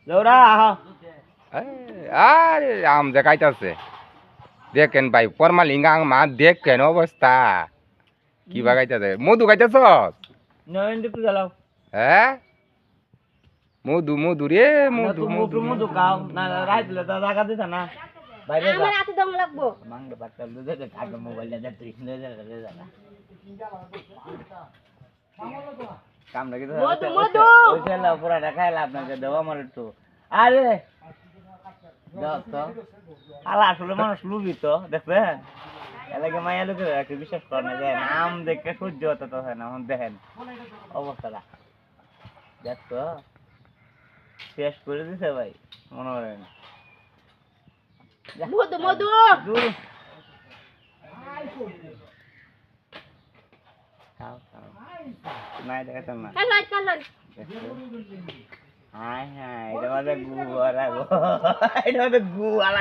লৌরা আরে আম দেখাইতেছে দেখেন ভাই ফরমালিঙ্গা মা দেখেন অবস্থা কি বাগাইতেছে মধু খাইতেছ নয়ন একটু জ্বালাও হ্যাঁ মধু মধু রে মধু মধু মধু খাও না রাইত দিলে তো টাকা দিতা না বাইরে যা আমার হাতে দম লাগবো মাংস বাচ্চা লুজে দে আগে মোবাইল দে তুই লুজে যা কাম লাগি তো মধু মধু ওই ছেলে পুরাটা খাইলা আপনাকে দেবো আমার একটু আরে দাও তো আলা আসলে মানুষ লুবি তো দেখবেন এলাকে মায়া লোকে একটু বিশ্বাস করে না যে নাম দেখে সহ্য হতে তো হয় না এখন দেখেন অবস্থাটা দেখ তো শেষ করে দিছে ভাই মনে হয় না মধু মধু দূর খাও খাও নাই দেখাতাম না কালাই কালাই হাই হাই এটা মানে গু আর গো এটা মানে গু আর